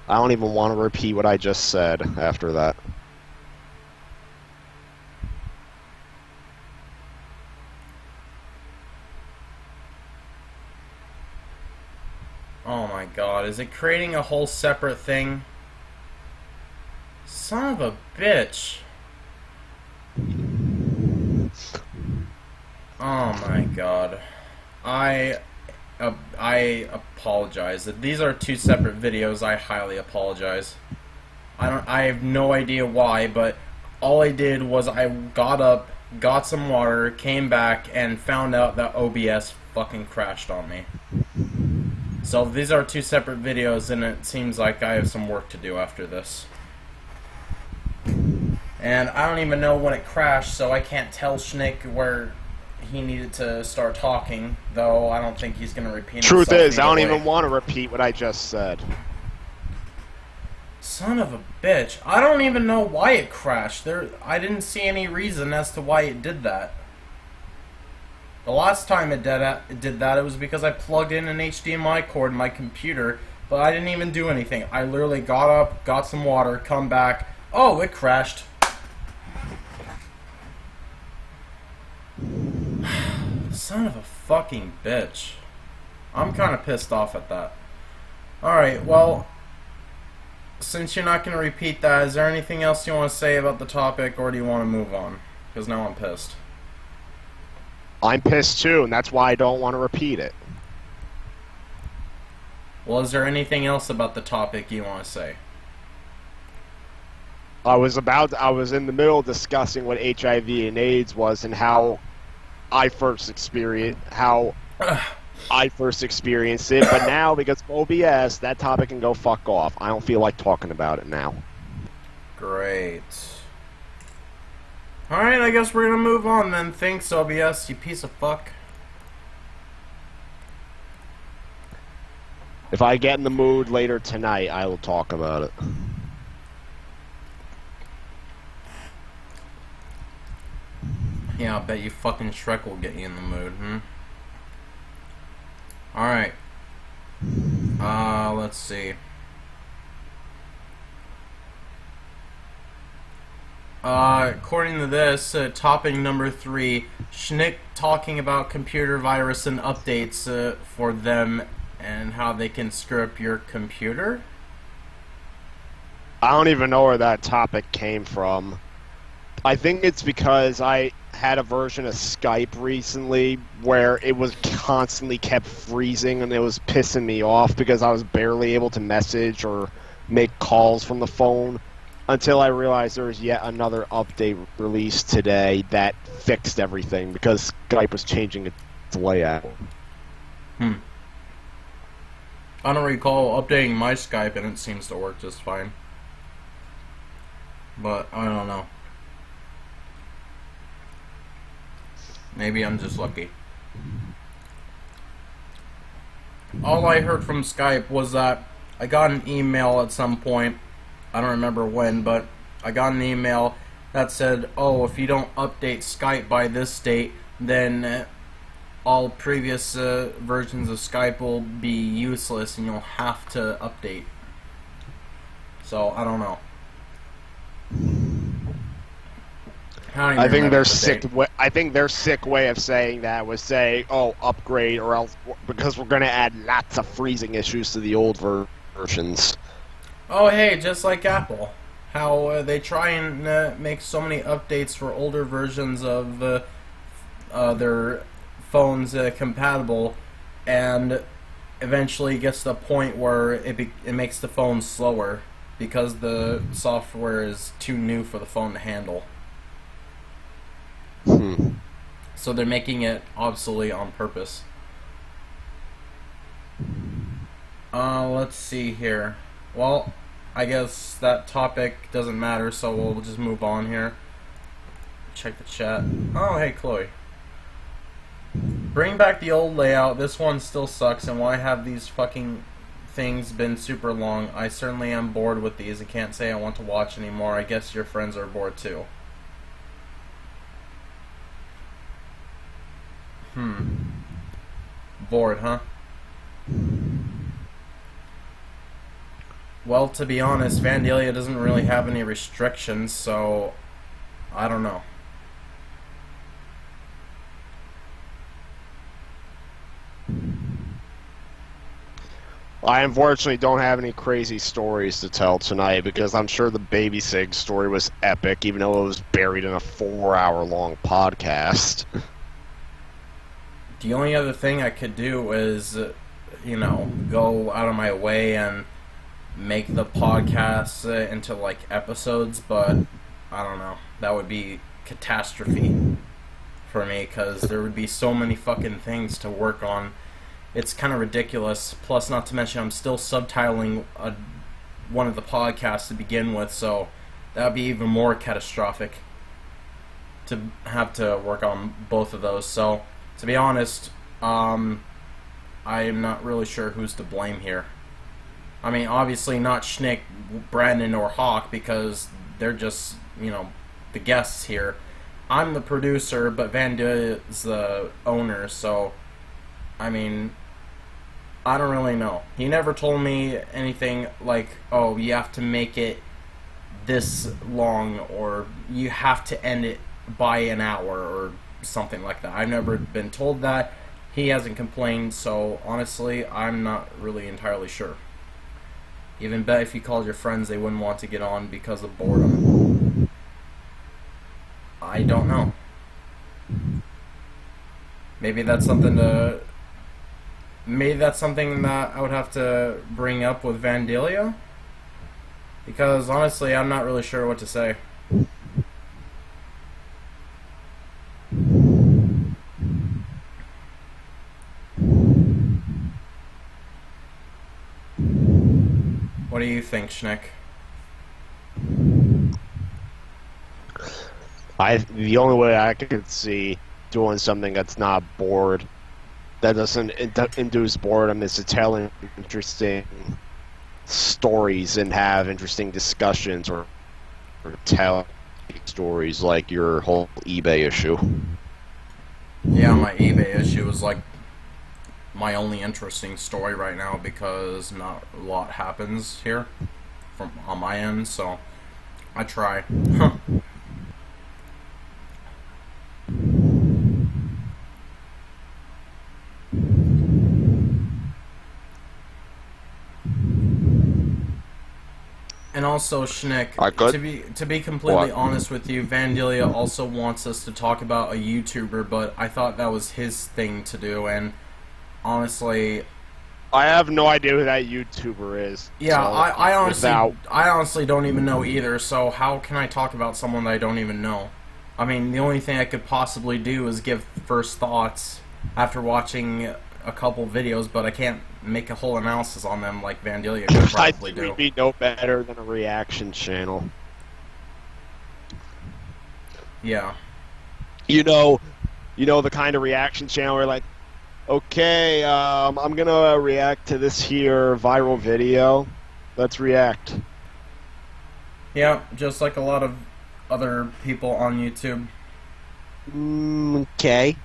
I don't even want to repeat what I just said after that. Oh my god, is it creating a whole separate thing? Son of a bitch. Oh my god. I apologize. If these are two separate videos, I highly apologize. I have no idea why, but all I did was I got up, got some water, came back, and found out that OBS fucking crashed on me. So these are two separate videos, and it seems like I have some work to do after this. And I don't even know when it crashed, so I can't tell Shnick where he needed to start talking, though I don't think he's going to repeat himself. Truth is, I don't even want to repeat what I just said. Son of a bitch. I don't even know why it crashed. I didn't see any reason as to why it did that. The last time it did that, it was because I plugged in an HDMI cord in my computer, but I didn't even do anything. I literally got up, got some water, come back. Oh, it crashed. Son of a fucking bitch. I'm kind of pissed off at that. Alright, well, since you're not going to repeat that, is there anything else you want to say about the topic, or do you want to move on? Because now I'm pissed. I'm pissed too, and that's why I don't want to repeat it. Well, is there anything else about the topic you want to say? I was in the middle of discussing what HIV and AIDS was and how I first experienced it, but now because of OBS, that topic can go fuck off. I don't feel like talking about it now. Great. Alright, I guess we're gonna move on then. Thanks, OBS, you piece of fuck. If I get in the mood later tonight, I will talk about it. Yeah, I bet you fucking Shrek will get you in the mood, Alright. Let's see. According to this, topic number 3, Shnick talking about computer virus and updates for them and how they can screw up your computer? I don't even know where that topic came from. I think it's because I had a version of Skype recently where it was constantly kept freezing and it was pissing me off because I was barely able to message or make calls from the phone until I realized there was yet another update released today that fixed everything because Skype was changing its layout. I don't recall updating my Skype and it seems to work just fine. But I don't know. Maybe I'm just lucky. All I heard from Skype was that I got an email at some point, I don't remember when, but I got an email that said, oh, if you don't update Skype by this date, then all previous versions of Skype will be useless and you'll have to update. So, I don't know. I think their sick way of saying that was saying, "Oh, upgrade, or else because we're going to add lots of freezing issues to the old versions." Oh, hey, just like Apple, how they try and make so many updates for older versions of their phones compatible, and eventually gets to the point where it makes the phone slower because the software is too new for the phone to handle. So they're making it obsolete on purpose. Let's see here. Well, I guess that topic doesn't matter, so we'll just move on here. Check the chat. Oh, hey, Chloe. Bring back the old layout. This one still sucks, and why have these fucking things been super long? I certainly am bored with these. I can't say I want to watch anymore. I guess your friends are bored too. Bored, huh? Well, to be honest, Vandalia doesn't really have any restrictions, so I don't know. I unfortunately don't have any crazy stories to tell tonight because I'm sure the Baby Sig story was epic, even though it was buried in a 4-hour-long podcast. The only other thing I could do is, you know, go out of my way and make the podcast into, like, episodes, but I don't know. That would be catastrophe for me because there would be so many fucking things to work on. It's kind of ridiculous. Plus, not to mention, I'm still subtitling one of the podcasts to begin with, so that would be even more catastrophic to have to work on both of those. So, to be honest, I am not really sure who's to blame here. I mean, obviously not Shnick, Brandon, or Hawk, because they're just, you know, the guests here. I'm the producer, but Vandalia is the owner, so, I mean, I don't really know. He never told me anything like, oh, you have to make it this long, or you have to end it by an hour, or something like that. I've never been told that. He hasn't complained, so honestly, I'm not really entirely sure. Even bet if you called your friends, they wouldn't want to get on because of boredom. I don't know. Maybe that's something to... Maybe that's something that I would have to bring up with Vandalia? Because honestly, I'm not really sure what to say. What do you think, Shnick? The only way I could see doing something that's not bored, that doesn't induce boredom, is to tell interesting stories and have interesting discussions, or tell stories like your whole eBay issue. Yeah, my eBay issue is like my only interesting story right now because not a lot happens here from on my end, so I try. And also, Shnick, to be completely honest with you, Vandalia also wants us to talk about a YouTuber, but I thought that was his thing to do, and honestly, I have no idea who that YouTuber is. Yeah, so I honestly don't even know either, so how can I talk about someone that I don't even know? I mean, the only thing I could possibly do is give first thoughts after watching a couple videos, but I can't make a whole analysis on them like Vandalia could probably do. We'd be no better than a reaction channel. Yeah. You know the kind of reaction channel where, like, okay, I'm gonna react to this here viral video. Let's react. Yeah, just like a lot of other people on YouTube. Okay.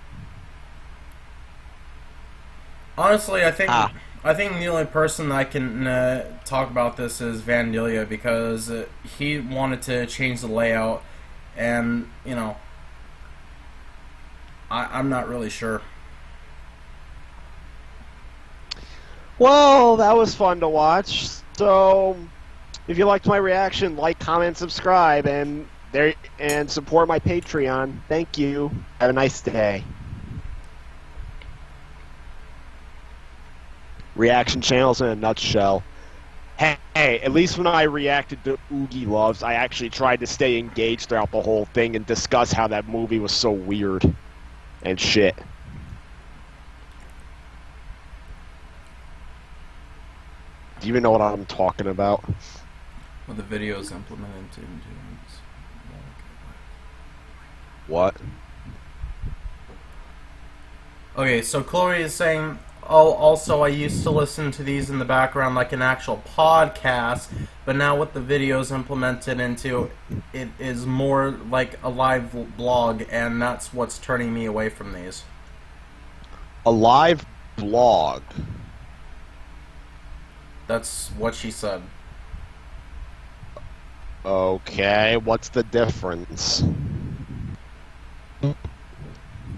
Honestly, I think the only person that can talk about this is Vandalia because he wanted to change the layout, and you know, I'm not really sure. Well, that was fun to watch. So, if you liked my reaction, like, comment, subscribe, and support my Patreon. Thank you. Have a nice day. Reaction channels in a nutshell. Hey, at least when I reacted to Oogie Loves, I actually tried to stay engaged throughout the whole thing and discuss how that movie was so weird and shit. Do you even know what I'm talking about? Well, the videos implemented into What? Okay, so Chloe is saying, oh, also I used to listen to these in the background like an actual podcast, but now with the videos implemented into it is more like a live blog, and that's what's turning me away from these. A live blog? That's what she said. Okay, what's the difference?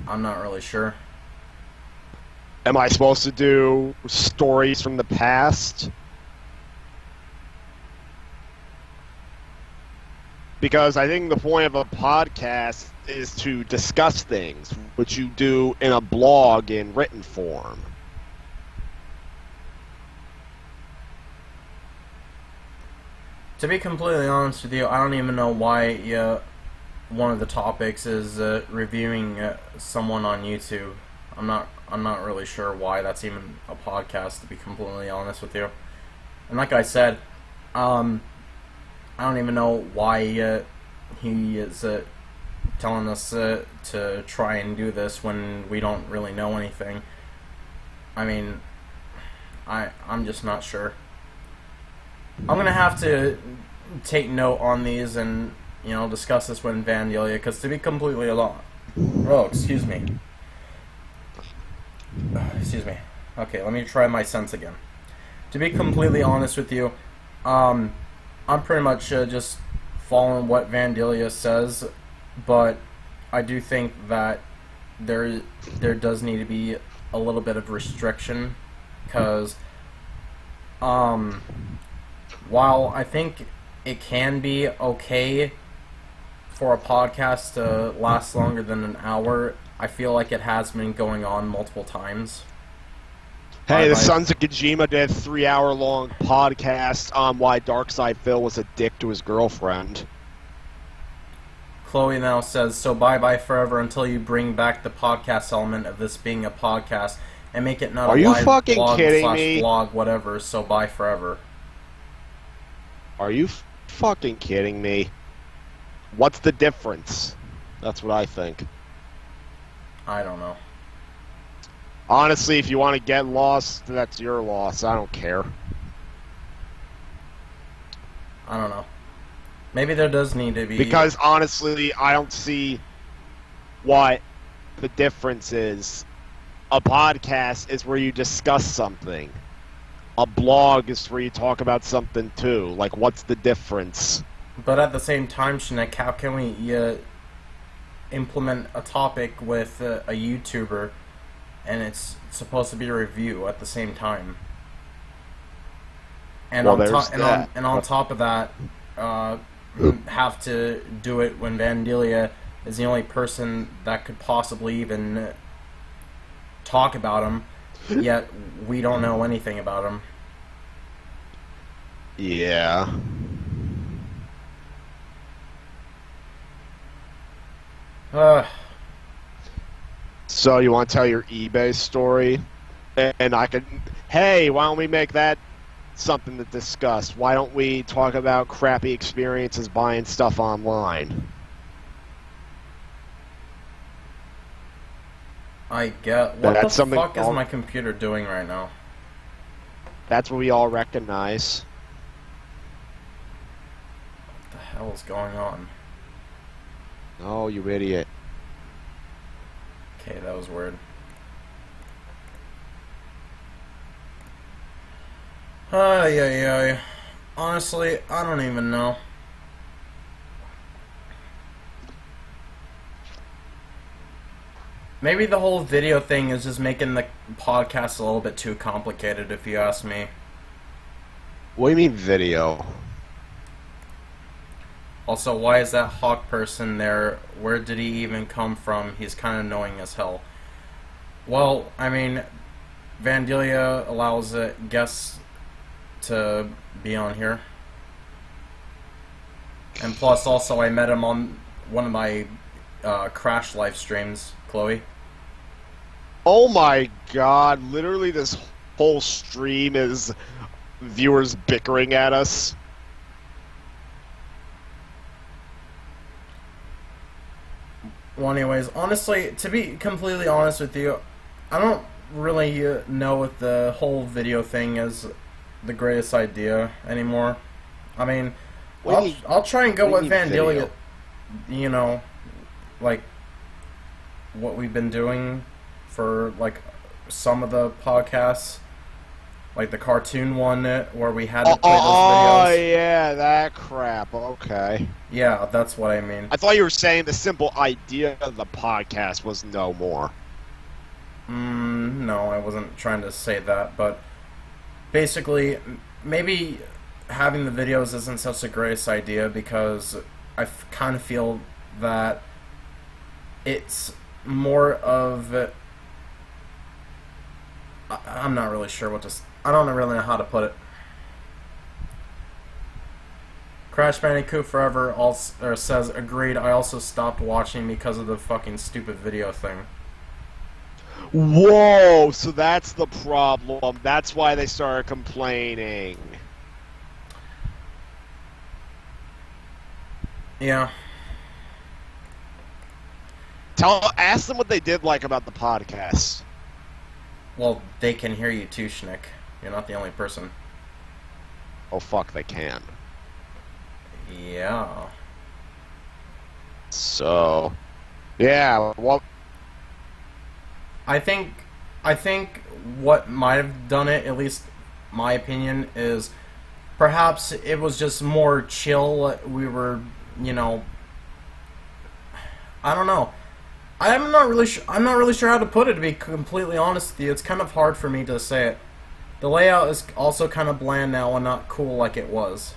I'm not really sure. Am I supposed to do stories from the past? Because I think the point of a podcast is to discuss things, which you do in a blog in written form. To be completely honest with you, I don't even know why one of the topics is reviewing someone on YouTube. I'm not really sure why that's even a podcast, to be completely honest with you. And like I said, I don't even know why he is telling us to try and do this when we don't really know anything. I mean, I'm just not sure. I'm gonna have to take note on these and, you know, discuss this with Vandalia, because to be completely excuse me. Excuse me. Okay, let me try my sense again. To be completely honest with you, I'm pretty much just following what Vandalia says, but I do think that there does need to be a little bit of restriction, because while I think it can be okay for a podcast to last longer than an hour, I feel like it has been going on multiple times. Hey, the Sons of Kojima did a 3-hour-long podcast on why Darkside Phil was a dick to his girlfriend. Chloe now says, so bye-bye forever until you bring back the podcast element of this being a podcast and make it not a live blog / blog, whatever, so bye forever. Are you fucking kidding me? What's the difference? That's what I think. I don't know. Honestly, if you want to get lost, that's your loss. I don't care. I don't know. Maybe there does need to be... Because, honestly, I don't see what the difference is. A podcast is where you discuss something. A blog is where you talk about something, too. Like, what's the difference? But at the same time, Shnick, how can we implement a topic with a YouTuber and it's supposed to be a review at the same time? And, well, on top of that, have to do it when Vandalia is the only person that could possibly even talk about him, yet we don't know anything about him. Yeah. So you want to tell your eBay story? And I could... Hey, why don't we make that something to discuss? Why don't we talk about crappy experiences buying stuff online? I get... What the fuck is my computer doing right now? That's what we all recognize. What the hell is going on? Oh, you idiot. Okay, that was weird. Honestly, I don't even know. Maybe the whole video thing is just making the podcast a little bit too complicated, if you ask me. What do you mean video? Also, why is that hawk person there? Where did he even come from? He's kind of annoying as hell. Well, I mean, Vandalia allows guests to be on here. And plus, also, I met him on one of my Crash live streams, Chloe. Oh my god, literally this whole stream is viewers bickering at us. Well, anyways, honestly, to be completely honest with you, I don't really know if the whole video thing is the greatest idea anymore. I mean, I'll try and go with Vandalia, you know, like what we've been doing for like some of the podcasts. Like the cartoon one where we had to Oh, play those videos. yeah, that crap. Okay. Yeah, that's what I mean. I thought you were saying the simple idea of the podcast was no more. No, I wasn't trying to say that, but basically, maybe having the videos isn't such a great idea because I kind of feel that it's more of... I'm not really sure what to... I don't really know how to put it. Crash Bandicoot Forever also, says, agreed, I also stopped watching because of the fucking stupid video thing. Whoa, so that's the problem. That's why they started complaining. Yeah. Ask them what they did like about the podcast. Well, they can hear you too, Shnick. You're not the only person. Oh, fuck, they can. Yeah. So, yeah, well... I think what might have done it, at least my opinion, is perhaps it was just more chill. We were, you know, I don't know. I'm not really sure how to put it, to be completely honest with you. It's kind of hard for me to say it. The layout is also kind of bland now and not cool like it was.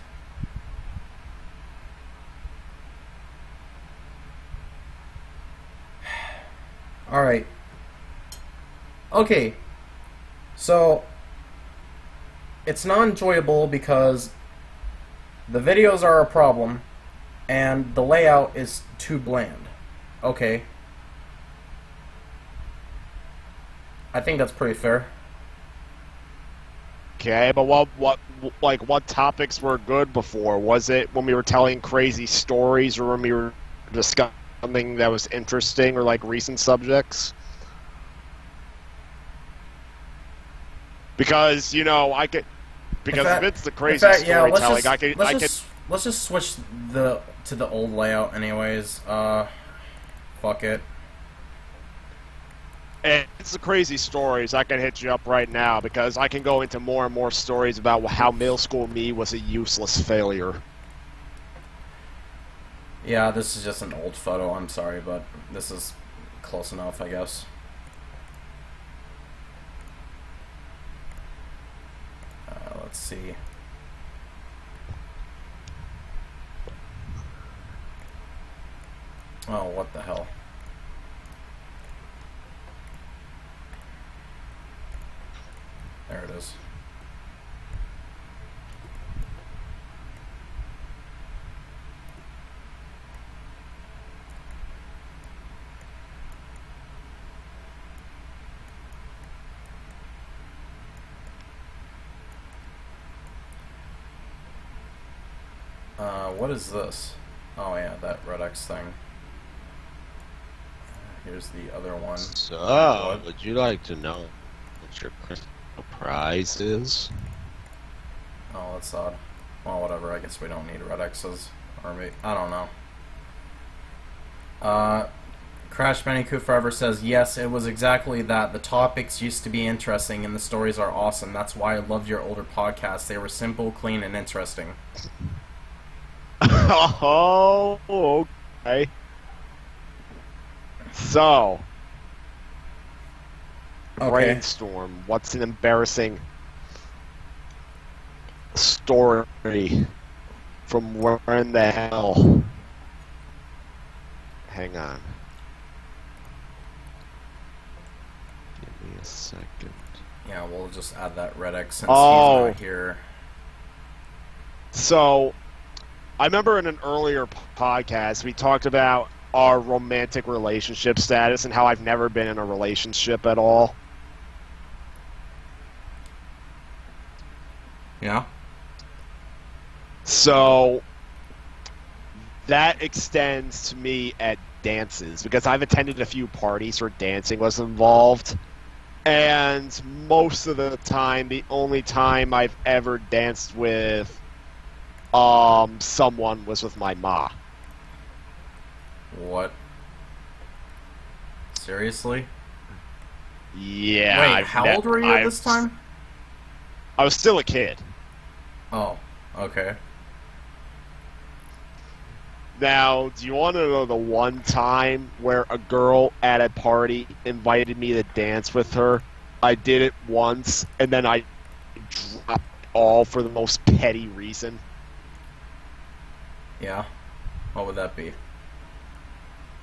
Alright. Okay. So, it's not enjoyable because the videos are a problem and the layout is too bland. Okay. I think that's pretty fair. Okay, but what topics were good before? Was it when we were telling crazy stories, or when we were discussing something that was interesting, or like recent subjects? Because if it's the crazy storytelling, let's just switch to the old layout, anyways. Fuck it. And it's the crazy stories. I can hit you up right now because I can go into more and more stories about how middle school me was a useless failure. Yeah, this is just an old photo. I'm sorry, but this is close enough, I guess. Let's see. Oh, what the hell? There it is. What is this? Oh yeah, that Red X thing. Here's the other one. So, would you like to know what your Christmas prize is? Oh, that's odd. Well, whatever. I guess we don't need Red X's. Or maybe, I don't know. Crash Bandicoot Forever says, yes, it was exactly that. The topics used to be interesting and the stories are awesome. That's why I loved your older podcasts. They were simple, clean, and interesting. Oh, okay. So, brainstorm. What's an embarrassing story from where in the hell? Hang on. Give me a second. Yeah, we'll just add that Red X since he's not here. So, I remember in an earlier podcast we talked about our romantic relationship status and how I've never been in a relationship at all. Yeah. So that extends to me at dances because I've attended a few parties where dancing was involved, and most of the time, the only time I've ever danced with someone was with my ma. What? Seriously? Yeah. Wait, how old were you at this time? I was still a kid. Oh, okay. Now, do you want to know the one time where a girl at a party invited me to dance with her? I did it once, and then I dropped all for the most petty reason. Yeah? What would that be?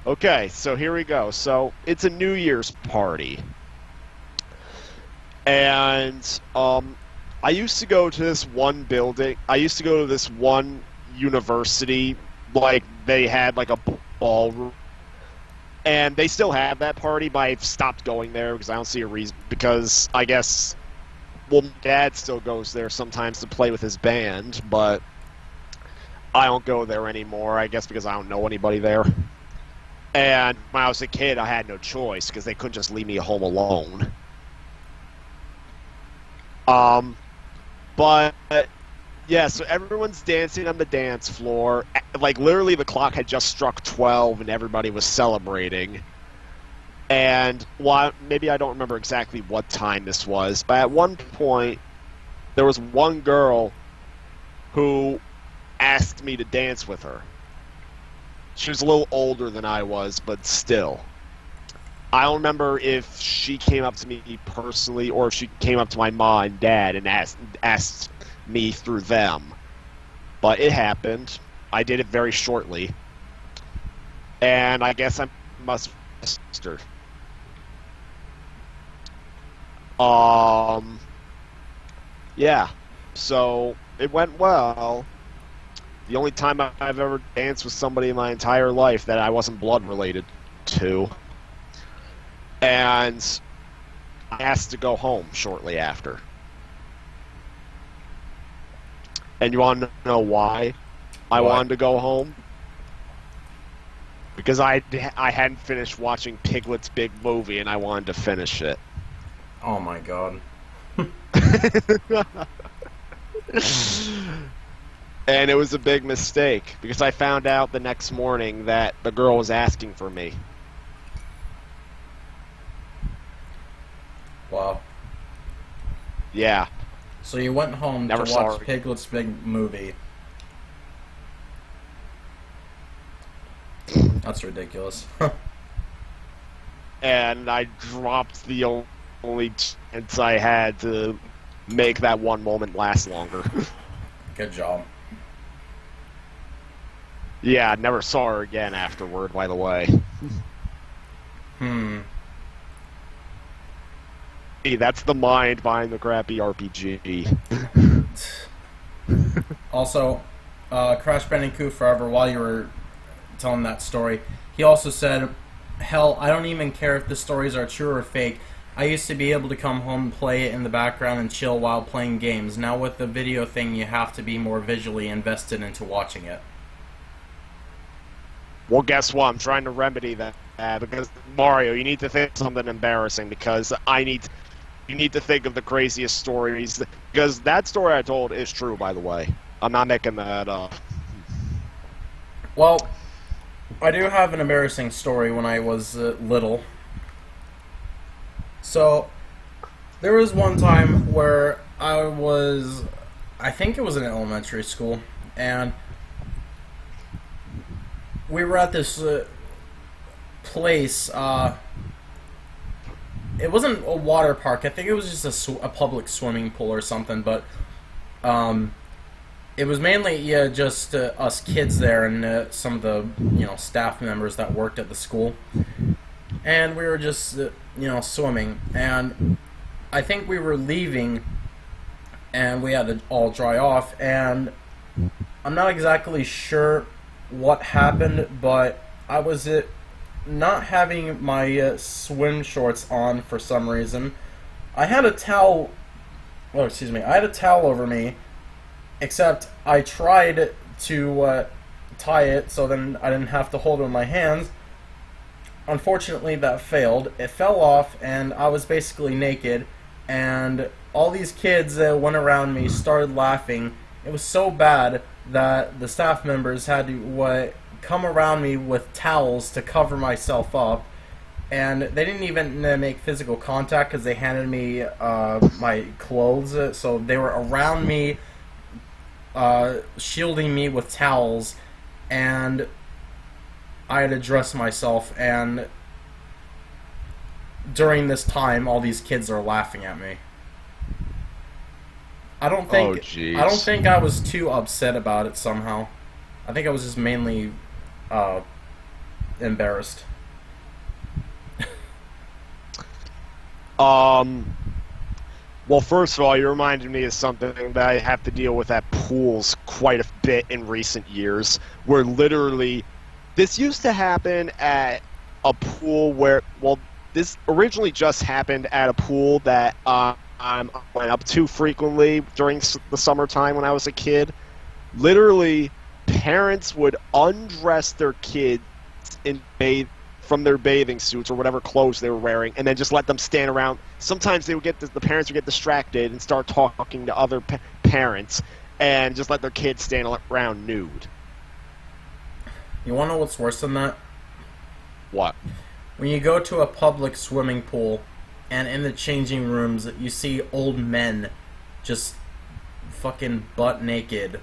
Okay, so here we go. So, it's a New Year's party. And, I used to go to this one building. I used to go to this one university. Like, they had, like, a ballroom. And they still have that party, but I've stopped going there because I don't see a reason. Because, I guess, well, my dad still goes there sometimes to play with his band, but I don't go there anymore, I guess because I don't know anybody there. And when I was a kid, I had no choice because they couldn't just leave me home alone. But... yeah, so everyone's dancing on the dance floor. Like, literally the clock had just struck 12 and everybody was celebrating. And, well, maybe I don't remember exactly what time this was, but at one point, there was one girl who asked me to dance with her. She was a little older than I was, but still. I don't remember if she came up to me personally or if she came up to my mom and dad and asked me through them. But it happened. I did it very shortly. And I guess I must have sister. Yeah. So it went well. The only time I've ever danced with somebody in my entire life that I wasn't blood related to. And I asked to go home shortly after. And you want to know why I wanted to go home? Because I hadn't finished watching Piglet's Big Movie, and I wanted to finish it. Oh my god. And it was a big mistake, because I found out the next morning that the girl was asking for me. Wow. Yeah. So you went home Never to saw watch her. Piglet's Big Movie. That's ridiculous. And I dropped the only chance I had to make that one moment last longer. Good job. Yeah, I never saw her again afterward, by the way. Hey, that's the mind behind the crappy RPG. Also, Crash Bandicoot Forever, while you were telling that story, he also said, hell, I don't even care if the stories are true or fake. I used to be able to come home and play it in the background and chill while playing games. Now with the video thing, you have to be more visually invested into watching it. Well, guess what? I'm trying to remedy that because, Mario, you need to think of something embarrassing because you need to think of the craziest stories. Because that story I told is true, by the way. I'm not making that up. Well, I do have an embarrassing story when I was little. So, there was one time where I think it was in elementary school, and we were at this place. It wasn't a water park. I think it was just a public swimming pool or something. But it was mainly just us kids there and some of the staff members that worked at the school. And we were just swimming. And I think we were leaving, and we had to all dry off. And I'm not exactly sure what happened, but I was not having my swim shorts on for some reason. I had a towel. Oh, excuse me. I had a towel over me, except I tried to tie it so then I didn't have to hold it in my hands. Unfortunately, that failed. It fell off, and I was basically naked. And all these kids went around me, started laughing. It was so bad that the staff members had to come around me with towels to cover myself up. and they didn't even make physical contact because they handed me my clothes, so they were around me, shielding me with towels, and I had to dress myself, and during this time, all these kids are laughing at me. I don't think I was too upset about it somehow. I think I was just mainly embarrassed. Well, first of all, you reminded me of something that I have to deal with at pools quite a bit in recent years, where literally, this used to happen at a pool where, well, this originally just happened at a pool that I went up to frequently during the summertime when I was a kid. Literally, parents would undress their kids from their bathing suits or whatever clothes they were wearing, and then just let them stand around. Sometimes they would the parents would get distracted and start talking to other parents, and just let their kids stand around nude. You want to know what's worse than that? What? When you go to a public swimming pool, and in the changing rooms, you see old men just fucking butt naked,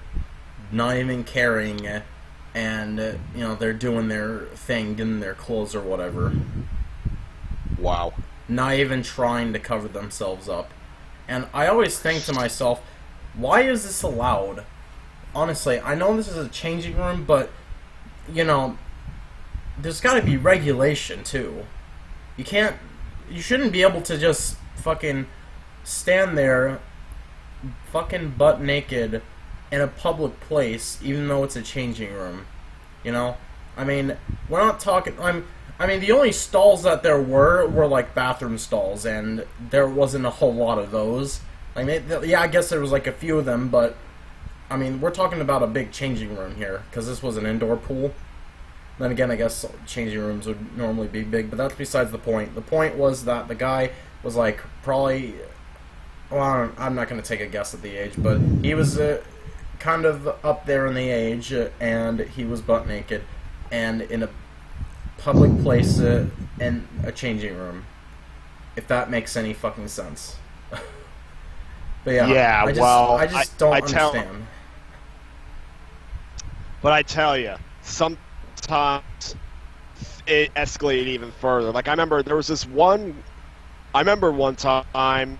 not even caring, and, you know, they're doing their thing, getting their clothes or whatever. Wow. Not even trying to cover themselves up. And I always think to myself, why is this allowed? Honestly, I know this is a changing room, but, you know, there's gotta be regulation, too. You shouldn't be able to just fucking stand there fucking butt naked in a public place, even though it's a changing room. You know? I mean, we're not talking... I mean, the only stalls that there were like bathroom stalls, and there wasn't a whole lot of those. I mean, yeah, I guess there was like a few of them, but... I mean, we're talking about a big changing room here, because this was an indoor pool. Then again, I guess changing rooms would normally be big, but that's besides the point. The point was that the guy was like probably... Well, I'm not going to take a guess at the age, but he was kind of up there in the age, and he was butt naked, and in a public place in a changing room. If that makes any fucking sense. But yeah, I just don't understand. But I tell you, sometimes it escalated even further. Like, I remember there was this one... I remember one time,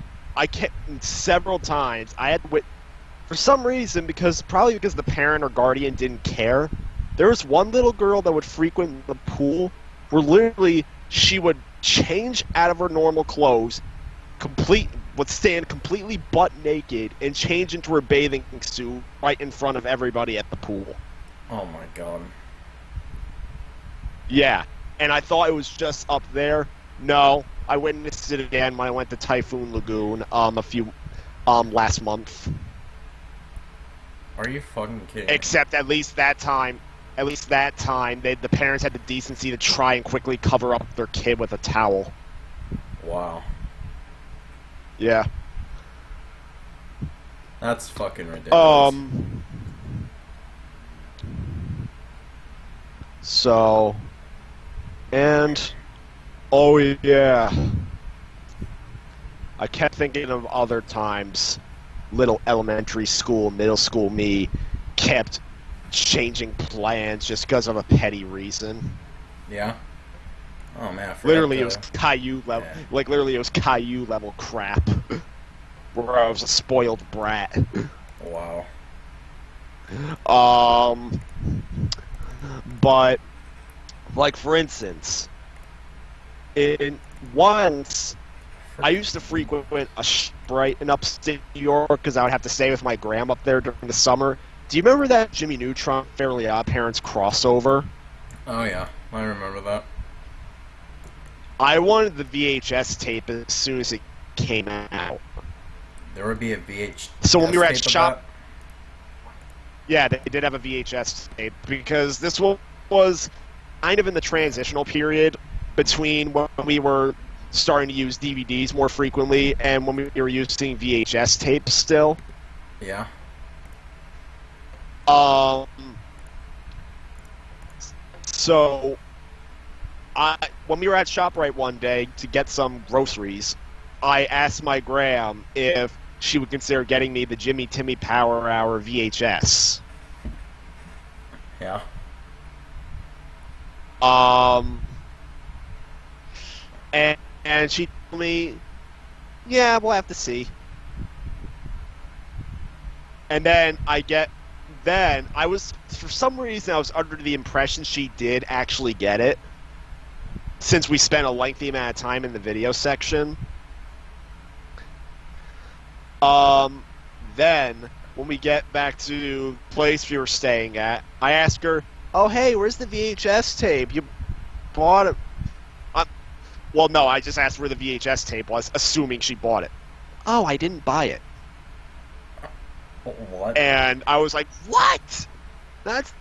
several times, I had to for some reason, probably because the parent or guardian didn't care, there was one little girl that would frequent the pool where literally she would change out of her normal clothes, would stand completely butt naked, and change into her bathing suit right in front of everybody at the pool. Oh my god. Yeah, and I thought it was just up there. No, I witnessed it again when I went to Typhoon Lagoon last month. Are you fucking kidding? Except at least that time, the parents had the decency to try and quickly cover up their kid with a towel. Wow. Yeah. That's fucking ridiculous. So, and, oh yeah, I kept thinking of other times. Little elementary school, middle school me kept changing plans just because of a petty reason. Yeah. Oh man. Literally, it was Caillou level. Yeah. Like literally, it was Caillou level crap. Where I was a spoiled brat. Wow. But like for instance, I used to frequent a Sprite in upstate New York because I would have to stay with my grandma up there during the summer. Do you remember that Jimmy Neutron Fairly Odd Parents crossover? Oh yeah, I remember that. I wanted the VHS tape as soon as it came out. There would be a VHS. So when we were at shop, yeah, they did have a VHS tape because this was kind of in the transitional period between when we were starting to use DVDs more frequently and when we were using VHS tapes still. Yeah. So when we were at ShopRite one day to get some groceries, I asked my gram if she would consider getting me the Jimmy Timmy Power Hour VHS. Yeah. And she told me, yeah, we'll have to see. And then for some reason, I was under the impression she did actually get it, since we spent a lengthy amount of time in the video section. Then, when we get back to the place we were staying at, I asked her, oh, hey, where's the VHS tape? You bought it. Well, no, I just asked where the VHS tape was, assuming she bought it. Oh, I didn't buy it. What? And I was like, what? That's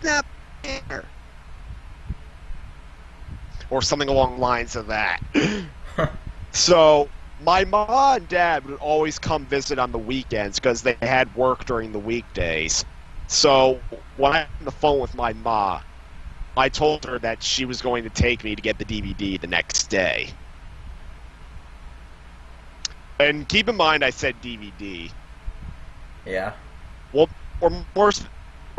not fair. Or something along the lines of that. So, my mom and dad would always come visit on the weekends because they had work during the weekdays. So, when I had on the phone with my ma, I told her that she was going to take me to get the DVD the next day. And keep in mind I said DVD. Yeah. Well, or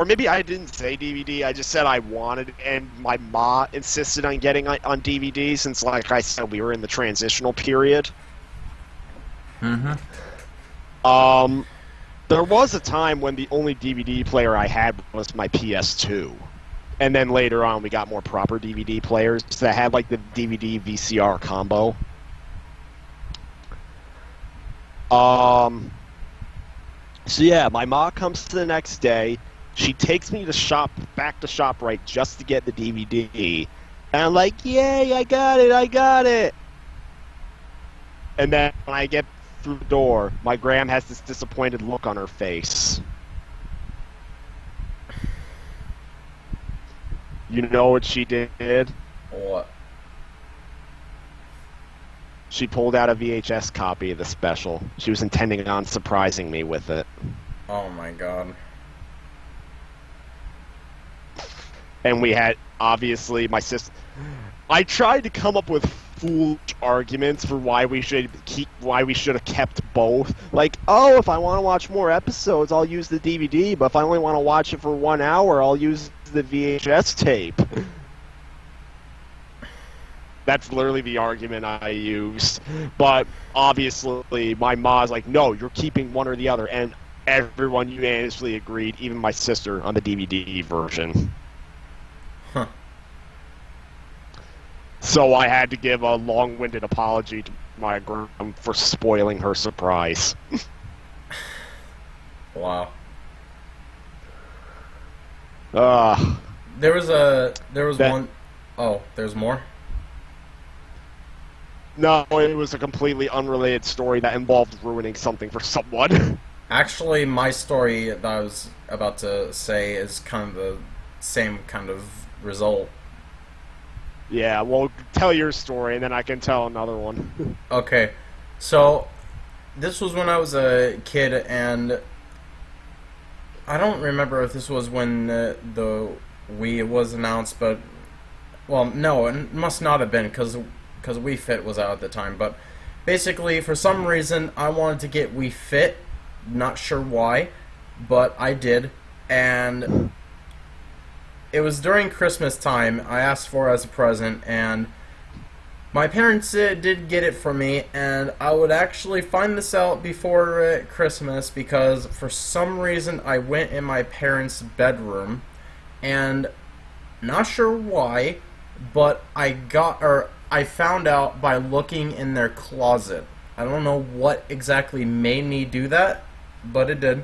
maybe I didn't say DVD, I just said I wanted it, and my ma insisted on getting it on DVD since, like I said, we were in the transitional period. Mm-hmm. There was a time when the only DVD player I had was my PS2. And then later on, we got more proper DVD players that had, like, the DVD VCR combo. So yeah, my mom comes the next day. She takes me back to ShopRite just to get the DVD. And I'm like, yay, I got it. And then when I get through the door, my gram has this disappointed look on her face. You know what she did? What? She pulled out a VHS copy of the special. She was intending on surprising me with it. Oh my god. And we had, obviously, my sister... I tried to come up with foolish arguments for why we should have kept both. Like, oh, if I want to watch more episodes, I'll use the DVD, but if I only want to watch it for 1 hour, I'll use the VHS tape. That's literally the argument I used. But obviously, my mom's like, no, you're keeping one or the other. And everyone unanimously agreed, even my sister, on the DVD version. Huh. So I had to give a long-winded apology to my gram for spoiling her surprise. Wow. There was one... Oh, there's more? No, it was a completely unrelated story that involved ruining something for someone. Actually, my story that I was about to say is kind of the same kind of result. Yeah, well, tell your story, and then I can tell another one. Okay, so this was when I was a kid, and I don't remember if this was when the Wii was announced, but, well, no, it must not have been, because Wii Fit was out at the time, but basically, for some reason, I wanted to get Wii Fit, not sure why, but I did, and it was during Christmas time. I asked for it as a present, and my parents did get it for me, and I would actually find this out before Christmas because for some reason I went in my parents' bedroom, and not sure why, but I found out by looking in their closet. I don't know what exactly made me do that, but it did.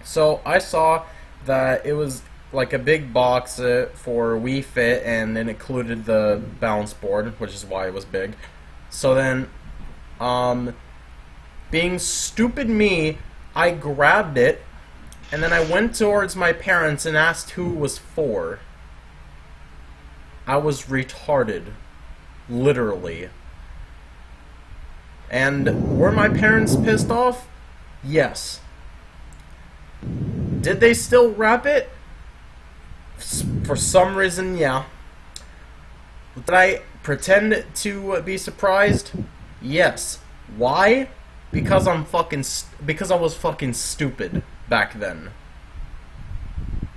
So I saw that it was like a big box for Wii Fit, and it included the balance board, which is why it was big. So then, being stupid me, I grabbed it, and then I went towards my parents and asked who it was for. I was retarded. Literally. And were my parents pissed off? Yes. Did they still wrap it? For some reason, yeah. Did I pretend to be surprised? Yes. Why? Because because I was fucking stupid back then.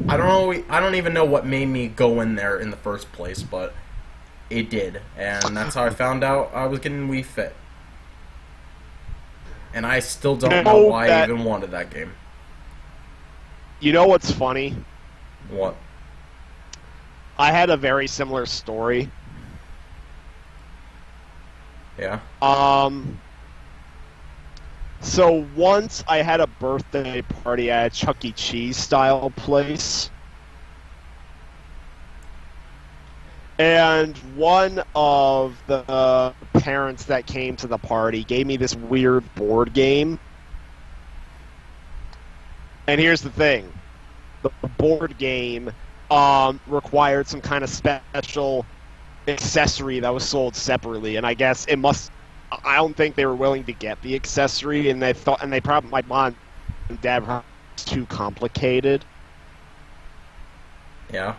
I don't know. I don't even know what made me go in there in the first place, but it did, and that's how I found out I was getting Wii Fit. And I still don't know why I even wanted that game. You know what's funny? What? I had a very similar story. Yeah. So once I had a birthday party at a Chuck E. Cheese style place. And one of the parents that came to the party gave me this weird board game. And here's the thing. The board game required some kind of special accessory that was sold separately, and I guess it must. I don't think they were willing to get the accessory, and they probably, my mom and dad were too complicated. Yeah.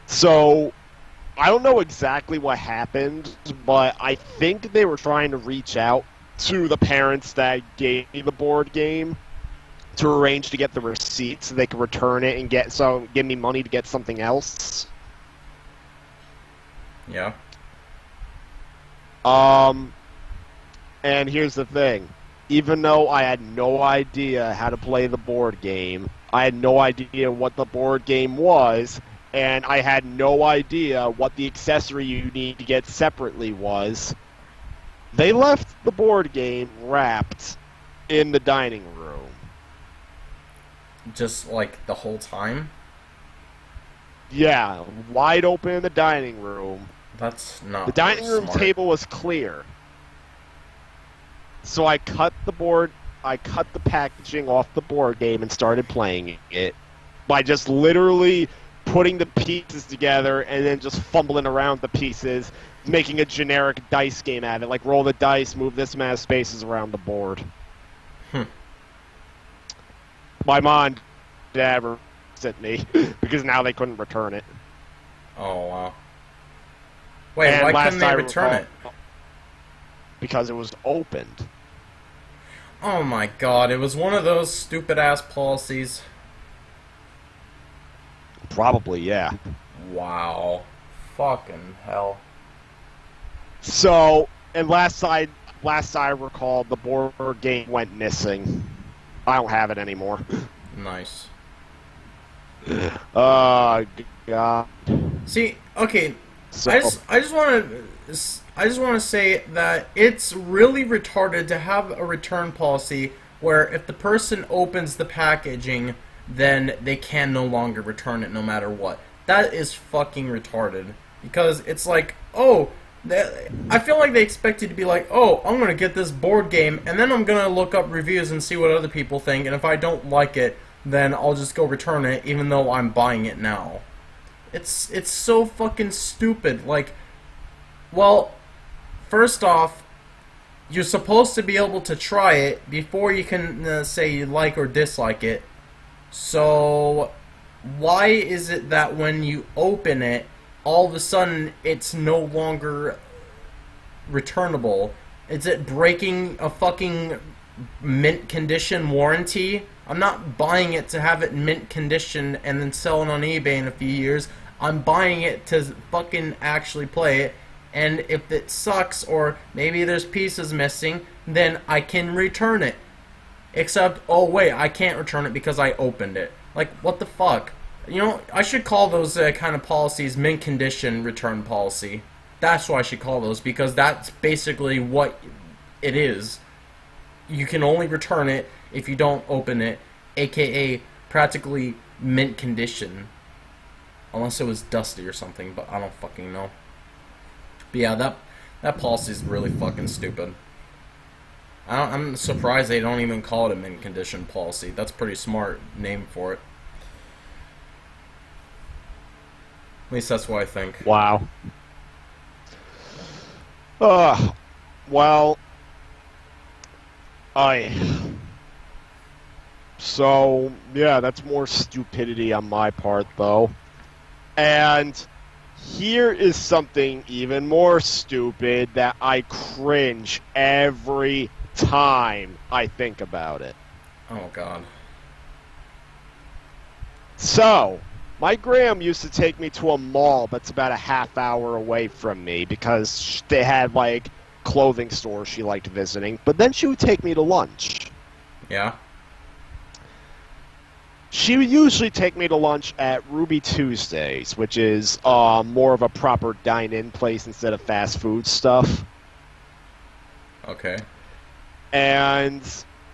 So I don't know exactly what happened, but I think they were trying to reach out to the parents that gave me the board game to arrange to get the receipt so they could return it and give me money to get something else. Yeah. And here's the thing. Even though I had no idea how to play the board game, I had no idea what the board game was, and I had no idea what the accessory you need to get separately was, they left the board game wrapped in the dining room. Just like the whole time? Yeah, wide open in the dining room. That's not The dining room smart. table was clear. So I cut the packaging off the board game and started playing it by just literally putting the pieces together and then just fumbling around the pieces, making a generic dice game at it, like roll the dice, move this amount of spaces around the board. My mom and dad were at me because now they couldn't return it. Oh, wow. Wait, And why couldn't they return it? Because it was opened. Oh my god, it was one of those stupid-ass policies. Probably, yeah. Wow. Fucking hell. So, and last I recall, the board game went missing. I don't have it anymore. Nice. God. See, okay, So, I just want to say that it's really retarded to have a return policy where if the person opens the packaging, then they can no longer return it no matter what. That is fucking retarded. Because it's like, oh, I feel like they expect you to be like, oh, I'm going to get this board game, and then I'm going to look up reviews and see what other people think, and if I don't like it, then I'll just go return it, even though I'm buying it now. It's so fucking stupid. Like, well, first off, you're supposed to be able to try it before you can say you like or dislike it. So, why is it that when you open it, all of a sudden it's no longer returnable? Is it breaking a fucking mint condition warranty? I'm not buying it to have it in mint condition and then sell it on eBay in a few years. I'm buying it to fucking actually play it, and if it sucks or maybe there's pieces missing, then I can return it. Except, oh wait, I can't return it because I opened it. Like, what the fuck? You know, I should call those kind of policies mint condition return policy. That's what I should call those, because that's basically what it is. You can only return it if you don't open it, aka practically mint condition. Unless it was dusty or something, but I don't fucking know. But yeah, that policy is really fucking stupid. I'm surprised they don't even call it a mint condition policy. That's a pretty smart name for it. At least that's what I think. wow. Well, so, yeah, that's more stupidity on my part, though. And Here is something even more stupid that I cringe every time I think about it. Oh, God. So, my gram used to take me to a mall that's about a half hour away from me because they had, like, clothing stores she liked visiting. But then she would take me to lunch. Yeah? She would usually take me to lunch at Ruby Tuesdays, which is more of a proper dine-in place instead of fast food stuff. Okay. And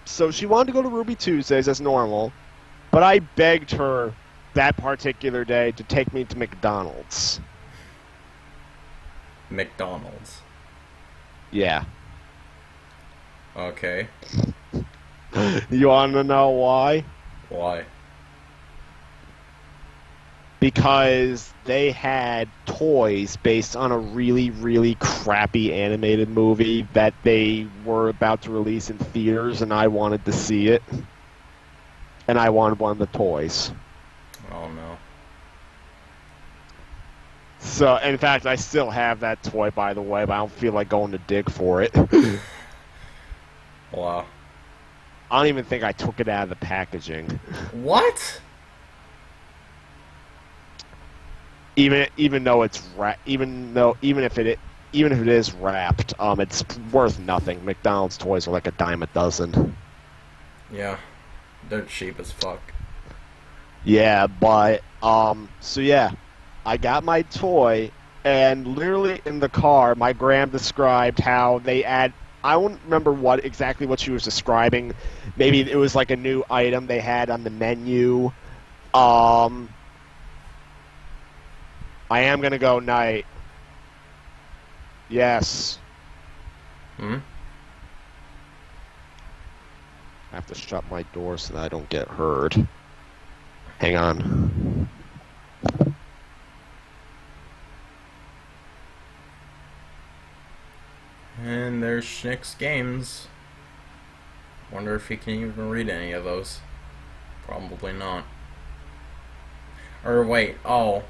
so she wanted to go to Ruby Tuesdays as normal, but I begged her that particular day to take me to McDonald's. McDonald's. Yeah. Okay. You want to know why? Why? Because they had toys based on a really, really crappy animated movie that they were about to release in theaters, and I wanted to see it. And I wanted one of the toys. Oh, no. So, in fact, I still have that toy, by the way, but I don't feel like going to dig for it. Wow. I don't even think I took it out of the packaging. What? Even though it's even if it is wrapped, it's worth nothing. McDonald's toys are like a dime a dozen. Yeah. They're cheap as fuck. Yeah, but so yeah, I got my toy, and literally in the car, my gram described how they add. I don't remember exactly what she was describing. Maybe it was like a new item they had on the menu. I am gonna go night. Yes. Hmm? I have to shut my door so that I don't get heard. Hang on. And there's Shnick's games. Wonder if he can even read any of those. Probably not. Or wait, oh.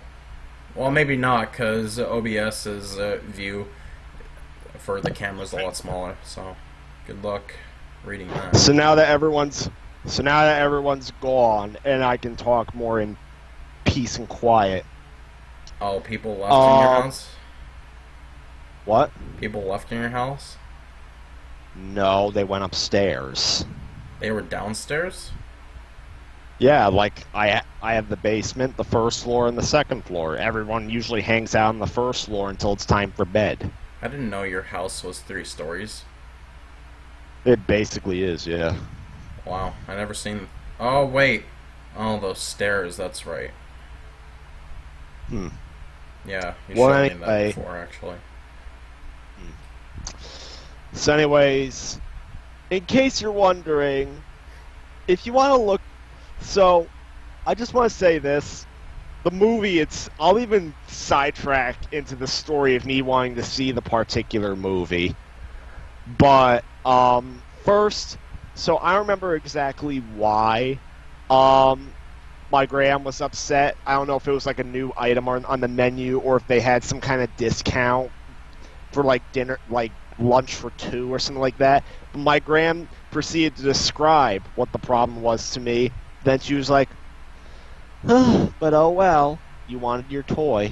Well, maybe not, because OBS's view for the camera's a lot smaller, so good luck reading that. So now that everyone's gone, and I can talk more in peace and quiet. Oh, people left in your house? What? People left in your house? No, they went upstairs. They were downstairs? Yeah, like I have the basement, the first floor, and the second floor. Everyone usually hangs out on the first floor until it's time for bed. I didn't know your house was 3 stories. It basically is, yeah. Wow, I never seen... Oh, wait. Oh, those stairs, that's right. Hmm. Yeah, you Well, showed me anyway. that before, actually. So anyways, in case you're wondering, if you want to look... So, I just want to say this. The movie, I'll even sidetrack into the story of me wanting to see the particular movie. But, first, so I remember exactly why, my gram was upset. I don't know if it was like a new item on the menu or if they had some kind of discount for like dinner, like lunch for 2 or something like that. But my gram proceeded to describe what the problem was to me. Then she was like, but oh well, you wanted your toy.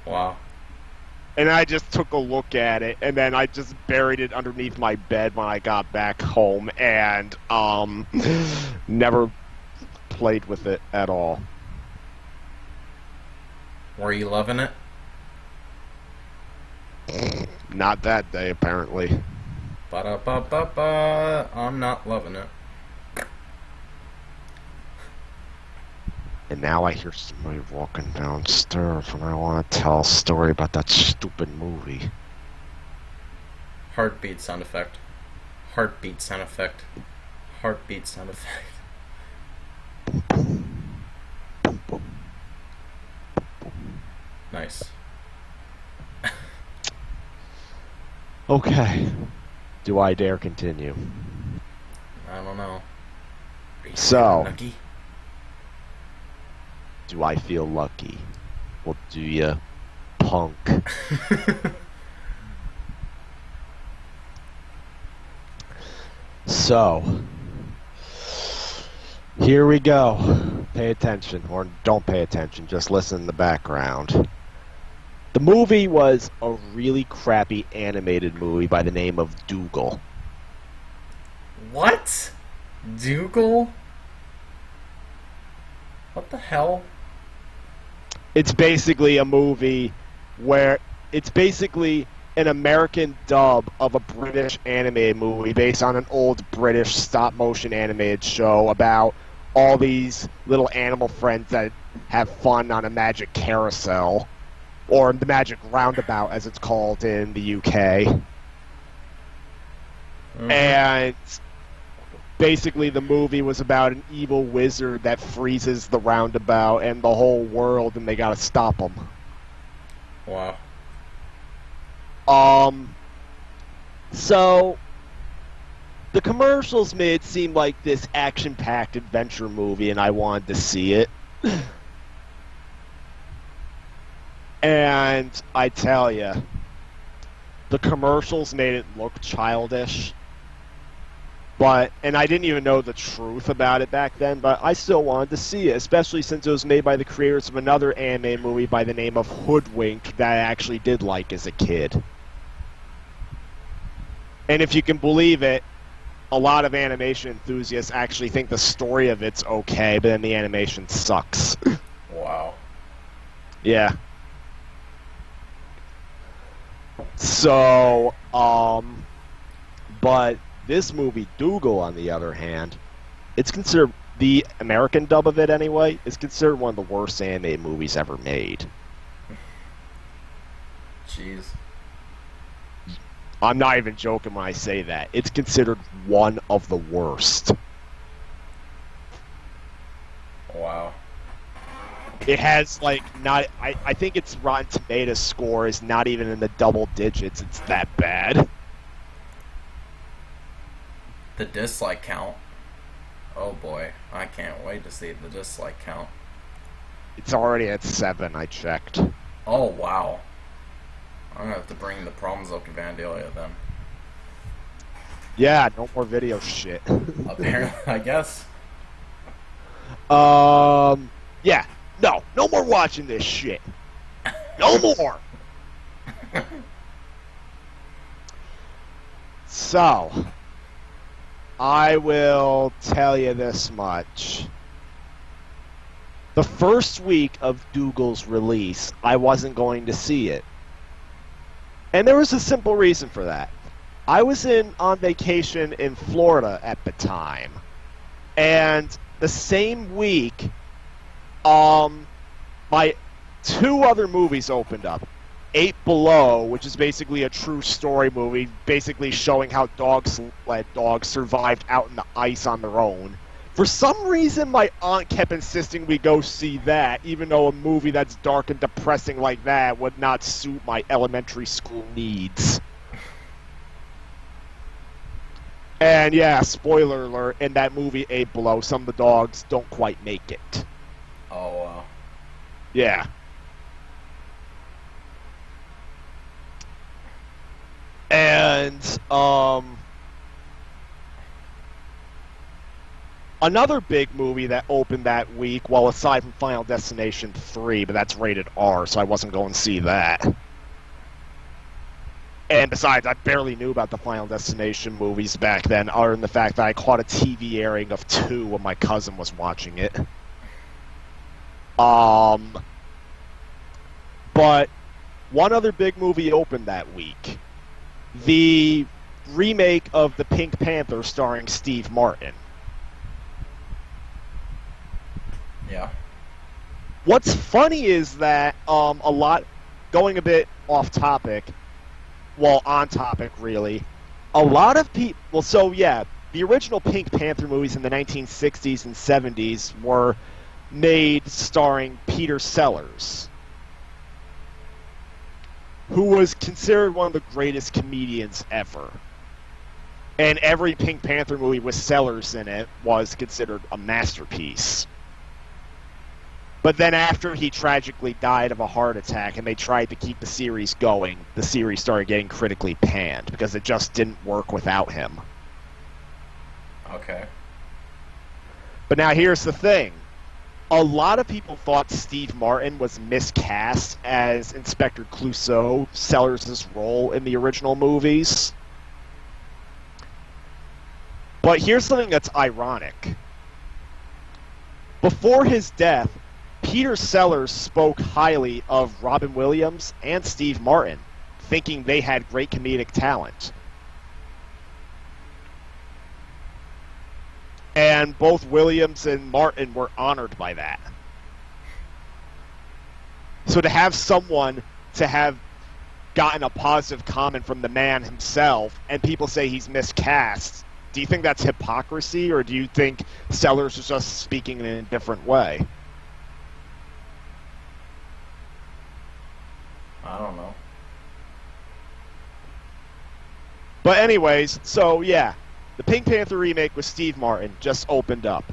Wow. And I just took a look at it, and then I just buried it underneath my bed when I got back home, and never played with it at all. Were you loving it? Not that day, apparently. Ba-da-ba-ba-ba. I'm not loving it. And now I hear somebody walking downstairs, and I want to tell a story about that stupid movie. Heartbeat sound effect. Heartbeat sound effect. Heartbeat sound effect. Nice. Okay. Do I dare continue? I don't know. So, do I feel lucky? Well, do ya, punk? So, here we go. Pay attention, or don't pay attention, just listen in the background. The movie was a really crappy animated movie by the name of Dougal. What? Dougal? What the hell? It's basically a movie where it's basically an American dub of a British animated movie based on an old British stop-motion animated show about all these little animal friends that have fun on a magic carousel, or the magic roundabout as it's called in the UK. Mm-hmm. And basically the movie was about an evil wizard that freezes the roundabout and the whole world, and they gotta stop him. Wow. So the commercials made it seem like this action-packed adventure movie, and I wanted to see it. And I tell ya, the commercials made it look childish. And I didn't even know the truth about it back then, but I still wanted to see it, especially since it was made by the creators of another anime movie by the name of Hoodwink that I actually did like as a kid. And if you can believe it, a lot of animation enthusiasts actually think the story of it's okay, but then the animation sucks. Wow. Yeah. So, but this movie, Dougal, on the other hand, it's considered, the American dub of it anyway, is considered one of the worst anime movies ever made. Jeez. I'm not even joking when I say that. It's considered one of the worst. Wow. It has, like, not... I think its Rotten Tomatoes score is not even in the double digits. It's that bad. The dislike count. Oh boy, I can't wait to see the dislike count. It's already at 7, I checked. Oh wow. I'm gonna have to bring the problems up to Vandalia then. Yeah, no more video shit. Apparently, I guess. Yeah, no more watching this shit. No more! So, I will tell you this much. The first week of Dougal's release, I wasn't going to see it. And there was a simple reason for that. I was on vacation in Florida at the time. And the same week, my 2 other movies opened up. 8 Below, which is basically a true story movie, basically showing how dog-sled dogs survived out in the ice on their own. For some reason, my aunt kept insisting we go see that, even though a movie that's dark and depressing like that would not suit my elementary school needs. And yeah, spoiler alert, in that movie 8 Below, some of the dogs don't quite make it. Oh, wow. Yeah. And, another big movie that opened that week, well, aside from Final Destination 3, but that's rated R, so I wasn't going to see that. And besides, I barely knew about the Final Destination movies back then, other than the fact that I caught a TV airing of 2 when my cousin was watching it. But one other big movie opened that week. The remake of The Pink Panther starring Steve Martin. Yeah. What's funny is that going a bit off topic, well, on topic really, a lot of people, well, so yeah, the original Pink Panther movies in the 1960s and 70s were made starring Peter Sellers, who was considered one of the greatest comedians ever. And every Pink Panther movie with Sellers in it was considered a masterpiece. But then after he tragically died of a heart attack and they tried to keep the series going, the series started getting critically panned because it just didn't work without him. Okay. But now here's the thing. A lot of people thought Steve Martin was miscast as Inspector Clouseau, Sellers' role in the original movies. But here's something that's ironic. Before his death, Peter Sellers spoke highly of Robin Williams and Steve Martin, thinking they had great comedic talent. And both Williams and Martin were honored by that. So to have someone to have gotten a positive comment from the man himself, and people say he's miscast, do you think that's hypocrisy, or do you think Sellers is just speaking in a different way? I don't know. But anyways, so yeah, the Pink Panther remake with Steve Martin just opened up.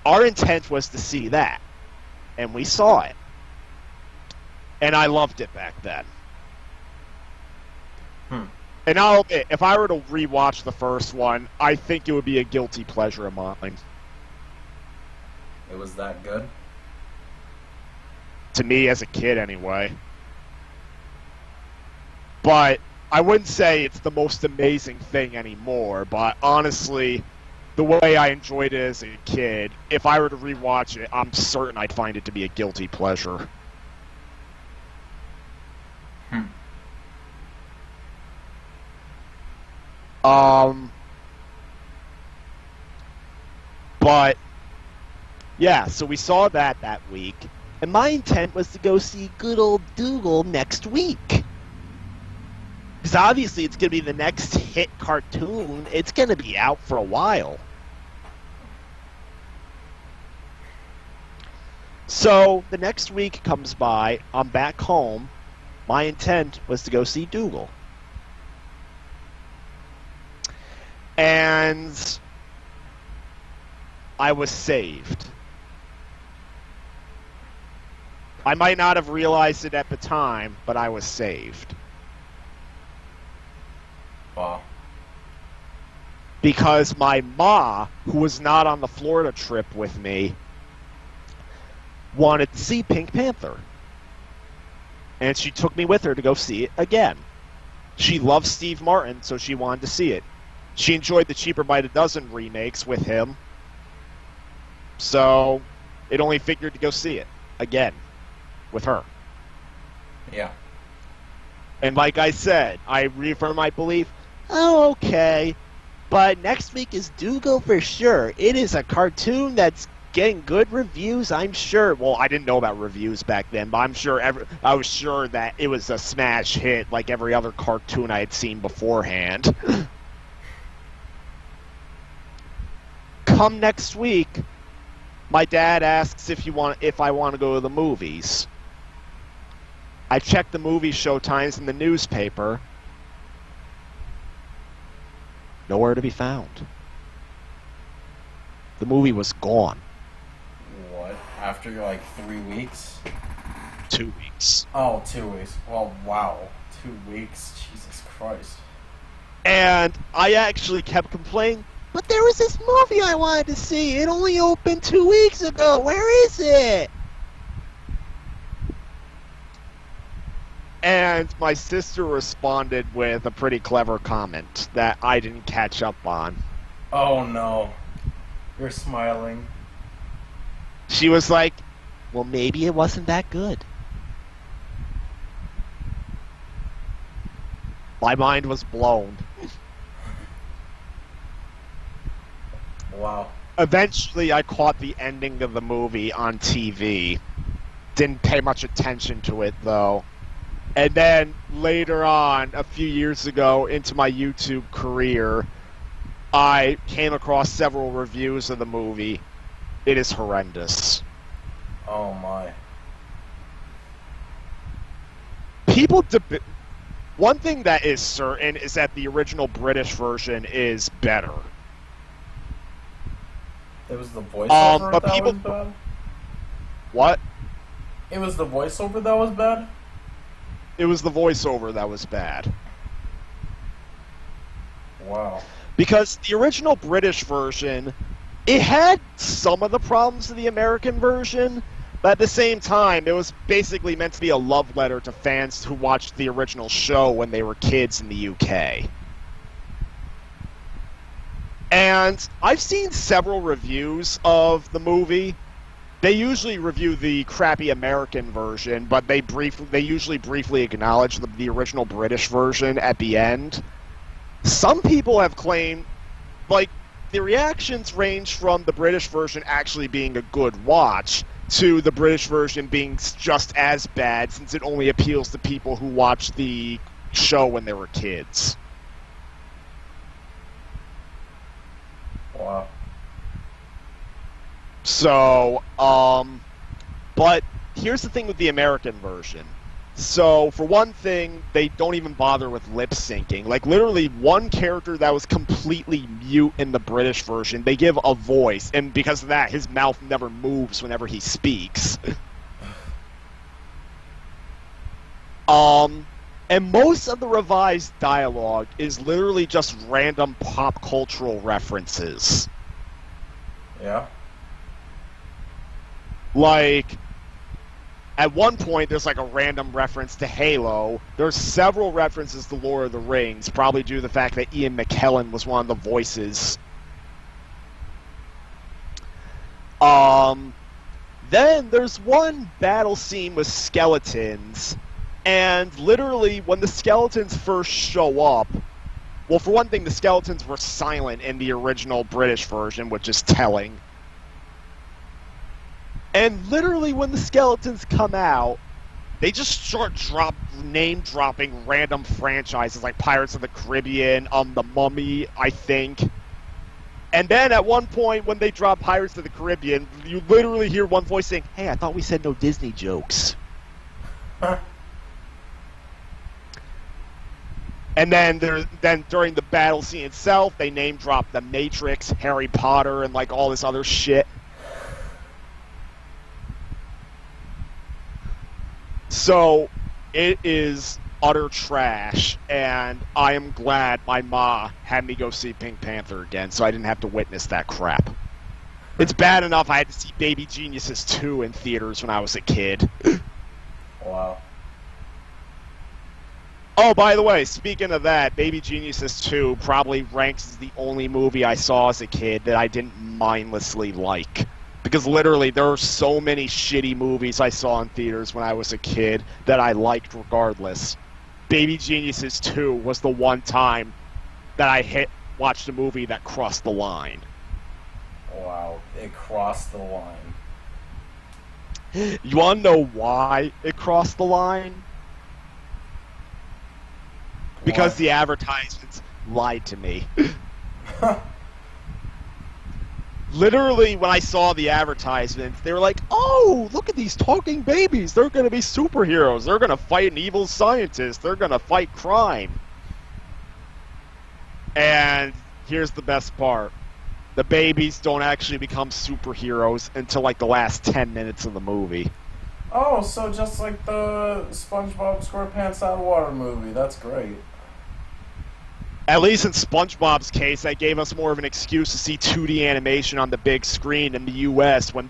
Our intent was to see that, and we saw it. And I loved it back then. And I'll admit, if I were to rewatch the first one, I think it would be a guilty pleasure of mine. It was that good? To me, as a kid, anyway. But I wouldn't say it's the most amazing thing anymore, but honestly, the way I enjoyed it as a kid, if I were to rewatch it, I'm certain I'd find it to be a guilty pleasure. But, yeah, so we saw that week, and my intent was to go see good old Dougal next week. Because obviously it's going to be the next hit cartoon. It's going to be out for a while. So, the next week comes by, I'm back home. My intent was to go see Dougal. And I was saved. I might not have realized it at the time, but I was saved. Wow. Because my ma, who was not on the Florida trip with me, wanted to see Pink Panther. And she took me with her to go see it again. She loves Steve Martin, so she wanted to see it. She enjoyed the Cheaper by the Dozen remakes with him. So, it only figured to go see it again with her. Yeah. And like I said, I reaffirm my belief, oh, okay, but next week is Dougal for sure. It is a cartoon that's getting good reviews, I'm sure. Well, I didn't know about reviews back then, but I'm sure I was sure that it was a smash hit like every other cartoon I had seen beforehand. Come next week, my dad asks if I want to go to the movies. I checked the movie show times in the newspaper. Nowhere to be found. The movie was gone. What? After like 3 weeks? 2 weeks. Oh, 2 weeks. Well, wow. 2 weeks? Jesus Christ. And I actually kept complaining, but there was this movie I wanted to see. It only opened 2 weeks ago. Where is it? And my sister responded with a pretty clever comment that I didn't catch up on. Oh no. You're smiling. She was like, well, maybe it wasn't that good. My mind was blown. Wow. Eventually, I caught the ending of the movie on TV. Didn't pay much attention to it, though. And then, later on, a few years ago, into my YouTube career, I came across several reviews of the movie. It is horrendous. Oh my. One thing that is certain is that the original British version is better. It was the voiceover but that people, was bad? What? It was the voiceover that was bad? It was the voiceover that was bad. Wow. Because the original British version, it had some of the problems of the American version, but at the same time, it was basically meant to be a love letter to fans who watched the original show when they were kids in the UK. And I've seen several reviews of the movie. They usually review the crappy American version, but they usually briefly acknowledge the original British version at the end. Some people have claimed, like, the reactions range from the British version actually being a good watch to the British version being just as bad, since it only appeals to people who watched the show when they were kids. Wow. So, but here's the thing with the American version. So, for one thing, they don't even bother with lip syncing. Like, literally, one character that was completely mute in the British version, they give a voice, and because of that, his mouth never moves whenever he speaks. And most of the revised dialogue is literally just random pop cultural references. Yeah. Like, at one point, there's like a random reference to Halo. There's several references to Lord of the Rings, probably due to the fact that Ian McKellen was one of the voices. Then there's one battle scene with skeletons, and literally, when the skeletons first show up, well, for one thing, the skeletons were silent in the original British version, which is telling. And literally, when the skeletons come out, they just start name-dropping random franchises like Pirates of the Caribbean, The Mummy, I think. And then at one point, when they drop Pirates of the Caribbean, you literally hear one voice saying, "Hey, I thought we said no Disney jokes." And then during the battle scene itself, they name-drop The Matrix, Harry Potter, and like all this other shit. So, it is utter trash, and I am glad my ma had me go see Pink Panther again, so I didn't have to witness that crap. It's bad enough I had to see Baby Geniuses 2 in theaters when I was a kid. Wow. Oh, by the way, speaking of that, Baby Geniuses 2 probably ranks as the only movie I saw as a kid that I didn't mindlessly like. Because literally, there are so many shitty movies I saw in theaters when I was a kid that I liked regardless. Baby Geniuses 2 was the one time that I watched a movie that crossed the line. Wow, it crossed the line. You want to know why it crossed the line? Because the advertisements lied to me. Literally, when I saw the advertisements, they were like, "Oh, look at these talking babies. They're going to be superheroes. They're going to fight an evil scientist. They're going to fight crime." And here's the best part. The babies don't actually become superheroes until like the last 10 minutes of the movie. Oh, so just like the SpongeBob SquarePants Out of Water movie. That's great. At least in SpongeBob's case, that gave us more of an excuse to see 2D animation on the big screen in the US when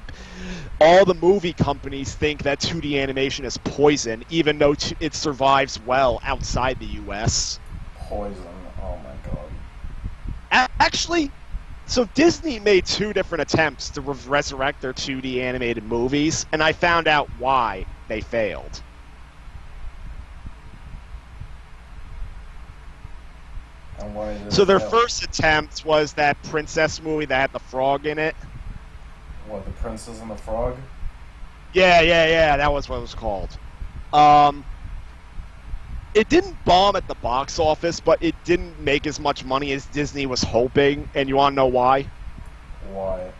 all the movie companies think that 2D animation is poison, even though it survives well outside the US. Poison. Oh my god. Actually, so Disney made two different attempts to resurrect their 2D animated movies, and I found out why they failed. And why did So their fail? first attempt was that princess movie that had the frog in it. What, The Princess and the Frog? Yeah, that was what it was called. It didn't bomb at the box office, but it didn't make as much money as Disney was hoping, and you want to know why? Why?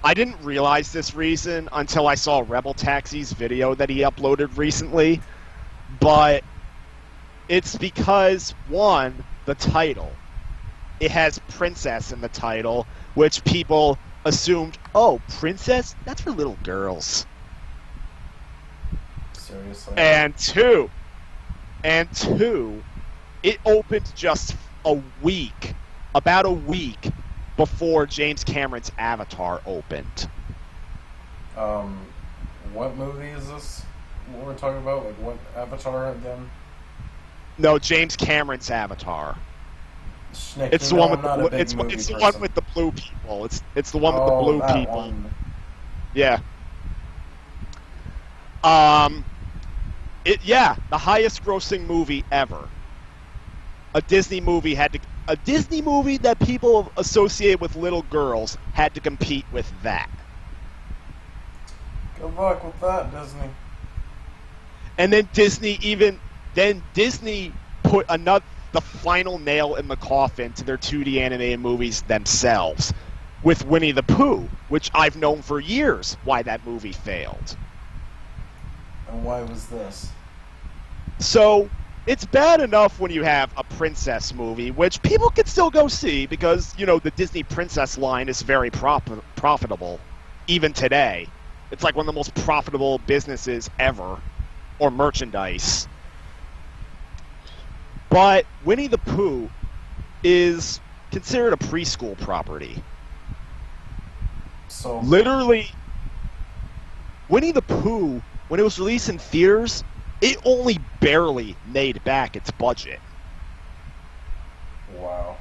I didn't realize this reason until I saw Rebel Taxi's video that he uploaded recently, but it's because, one, the title. It has princess in the title, which people assumed, oh, princess? That's for little girls. Seriously. And two, it opened just about a week before James Cameron's Avatar opened. What movie is this? What we're talking about? Like, what Avatar again? No, James Cameron's Avatar. Shnick, It's the one with the one with the blue people. It's the one with the blue people. One. Yeah. The highest grossing movie ever. A Disney movie that people associate with little girls had to compete with that. Good luck with that, Disney. And then Disney put the final nail in the coffin to their 2D animated movies themselves with Winnie the Pooh, which I've known for years why that movie failed. And why was this? So, it's bad enough when you have a princess movie, which people can still go see because, the Disney princess line is very profitable, even today. It's like one of the most profitable businesses ever, or merchandise. But Winnie the Pooh is considered a preschool property. So literally, Winnie the Pooh, when it was released in theaters, it only barely made back its budget. Wow.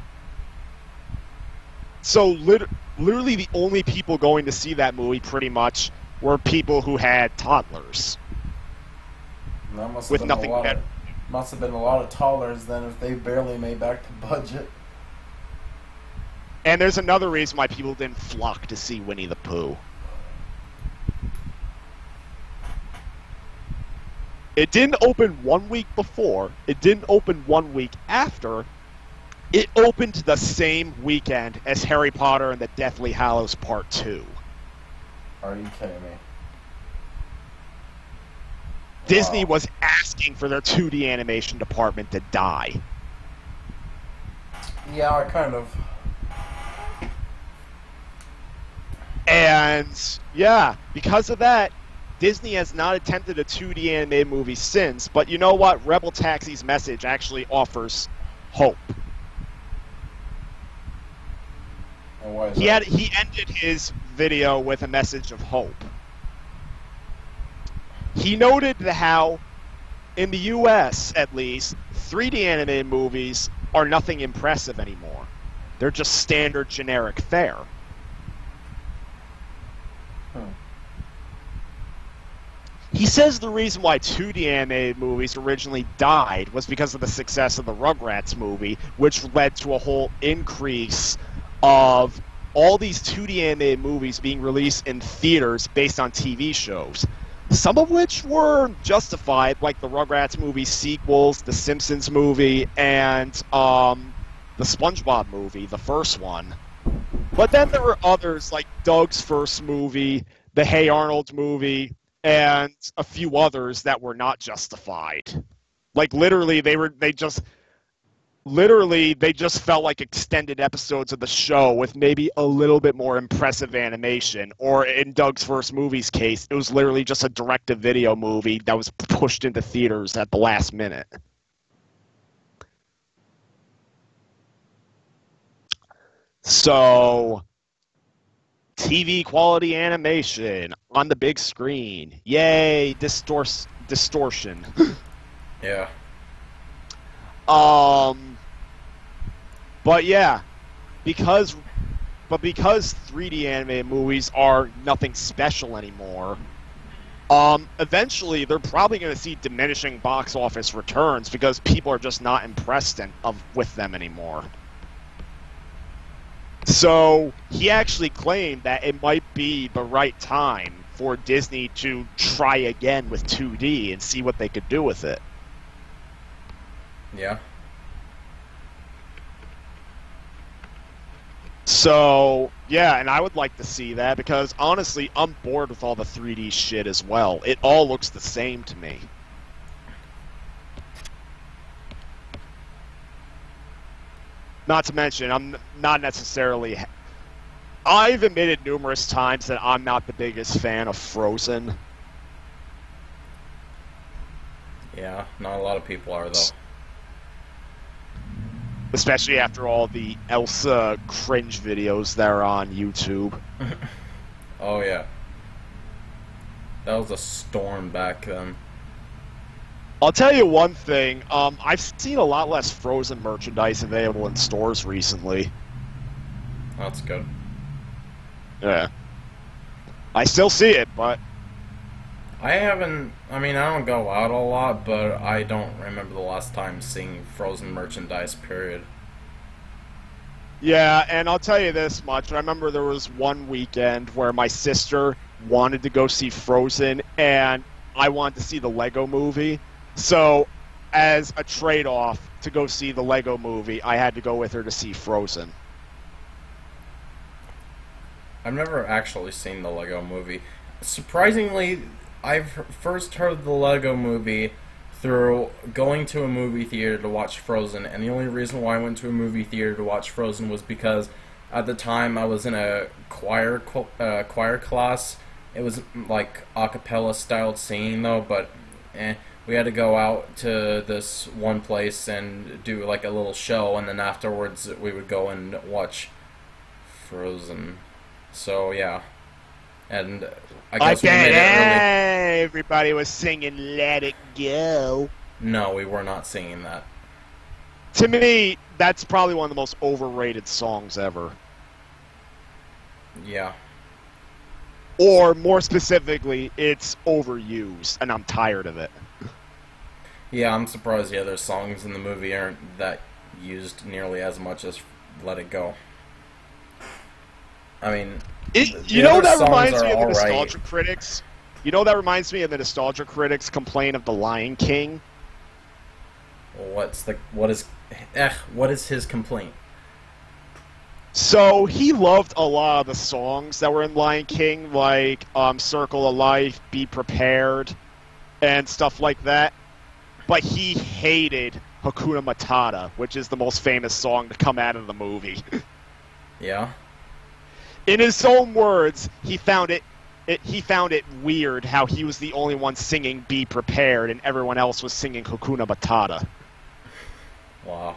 So literally the only people going to see that movie pretty much were people who had toddlers. And that must have with been nothing better. Must have been a lot of toddlers then if they barely made back the budget. And there's another reason why people didn't flock to see Winnie the Pooh. It didn't open 1 week before. It didn't open 1 week after. It opened the same weekend as Harry Potter and the Deathly Hallows Part 2. Are you kidding me? Disney was asking for their 2D animation department to die. Yeah, kind of. And, yeah, because of that, Disney has not attempted a 2D animated movie since, but you know what? Rebel Taxi's message actually offers hope. And why is He that? he ended his video with a message of hope. He noted how, in the US at least, 3D animated movies are nothing impressive anymore. They're just standard generic fare. He says the reason why 2D animated movies originally died was because of the success of the Rugrats movie, which led to a whole increase of all these 2D animated movies being released in theaters based on TV shows. Some of which were justified, like the Rugrats movie sequels, the Simpsons movie, and the SpongeBob movie, the first one. But then there were others, like Doug's first movie, the Hey Arnold movie, and a few others that were not justified. Like literally they just felt like extended episodes of the show with maybe a little bit more impressive animation. Or in Doug's first movie's case, it was literally just a direct-to-video movie that was pushed into theaters at the last minute. So, TV quality animation on the big screen. Yay, distortion. Yeah. But yeah, because 3D animated movies are nothing special anymore, eventually they're probably going to see diminishing box office returns because people are just not impressed with them anymore. So he actually claimed that it might be the right time for Disney to try again with 2D and see what they could do with it. Yeah. So, yeah, and I would like to see that because, honestly, I'm bored with all the 3D shit as well. It all looks the same to me. Not to mention, I'm not necessarily... I've admitted numerous times that I'm not the biggest fan of Frozen. Yeah, not a lot of people are, though. Especially after all the Elsa cringe videos that are on YouTube. Oh, yeah. That was a storm back then. I'll tell you one thing. I've seen a lot less Frozen merchandise available in stores recently. That's good. Yeah. I still see it, but... I haven't... I mean, I don't go out a lot, but I don't remember the last time seeing Frozen merchandise, period. Yeah, and I'll tell you this much. I remember there was one weekend where my sister wanted to go see Frozen, and I wanted to see the Lego movie. So, as a trade-off to go see the Lego movie, I had to go with her to see Frozen. I've never actually seen the Lego movie. Surprisingly, I've first heard of the Lego movie through going to a movie theater to watch Frozen, and the only reason why I went to a movie theater to watch Frozen was because at the time I was in a choir class. It was like a cappella styled singing though, but we had to go out to this one place and do like a little show, and then afterwards we would go and watch Frozen. So yeah, and I guess we made it early. Everybody was singing "Let It Go." No, we were not singing that. To me, that's probably one of the most overrated songs ever. Yeah. Or more specifically, it's overused, and I'm tired of it. Yeah, I'm surprised the other songs in the movie aren't that used nearly as much as "Let It Go." I mean, you know that reminds me of the nostalgia critics. You know that reminds me of the nostalgia critics' complaint of The Lion King. What is his complaint? So he loved a lot of the songs that were in Lion King, like "Circle of Life," "Be Prepared," and stuff like that. But he hated Hakuna Matata, which is the most famous song to come out of the movie. Yeah. In his own words, he found it weird how he was the only one singing "Be Prepared" and everyone else was singing Hakuna Matata. Wow.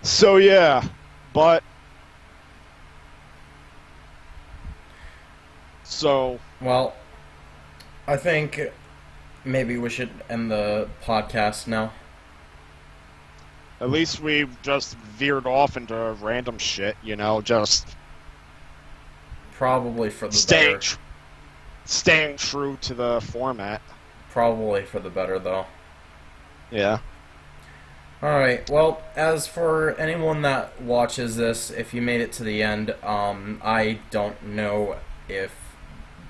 So yeah, but well, I think maybe we should end the podcast now. At least we just veered off into random shit, you know, just probably for the better. Staying true to the format. Probably for the better, though. Yeah. Alright, well, as for anyone that watches this, if you made it to the end, I don't know if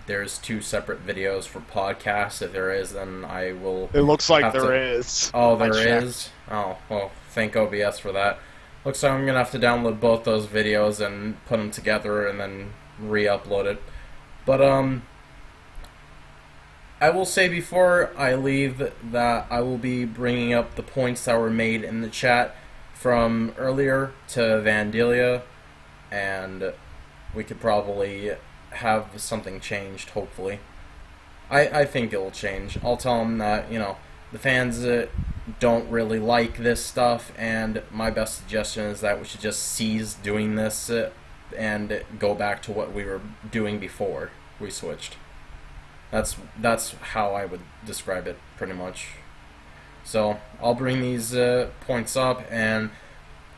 there's two separate videos for podcasts. If there is, then I will... It looks like there is. Oh, there is? Oh, well, thank OBS for that. Looks like I'm going to have to download both those videos and put them together and then re-upload it. But, I will say before I leave that I will be bringing up the points that were made in the chat from earlier to Vandalia, and we could probably have something changed, hopefully. I think it'll change. I'll tell them that, you know, the fans don't really like this stuff, and my best suggestion is that we should just cease doing this and go back to what we were doing before we switched. That's how I would describe it, pretty much. So I'll bring these points up, and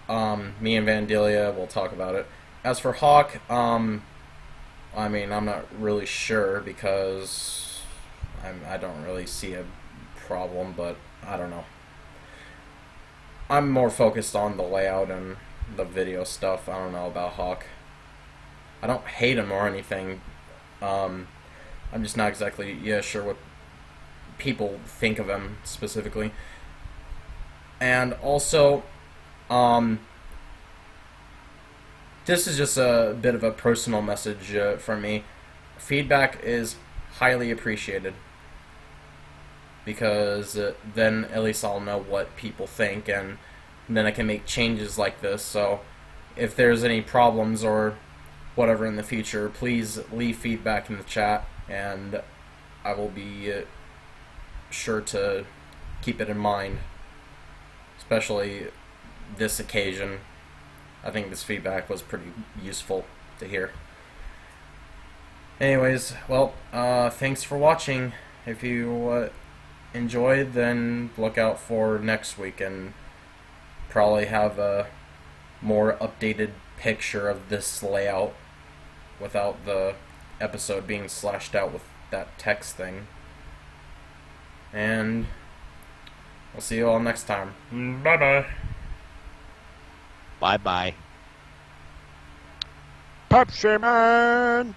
me and Vandalia will talk about it. As for Hawk, I mean, I'm not really sure because I don't really see a problem, but I don't know. I'm more focused on the layout and the video stuff. I don't know about Hawk. I don't hate him or anything. I'm just not exactly sure what people think of him specifically. And also, this is just a bit of a personal message from me. Feedback is highly appreciated, because then at least I'll know what people think, and then I can make changes like this. So if there's any problems or whatever in the future, please leave feedback in the chat, and I will be sure to keep it in mind, especially this occasion. I think this feedback was pretty useful to hear. Anyways, well, thanks for watching. If you enjoyed, then look out for next week, and probably have a more updated picture of this layout without the episode being slashed out with that text thing. And we'll see you all next time. Bye-bye. Bye-bye. Pepsi Man!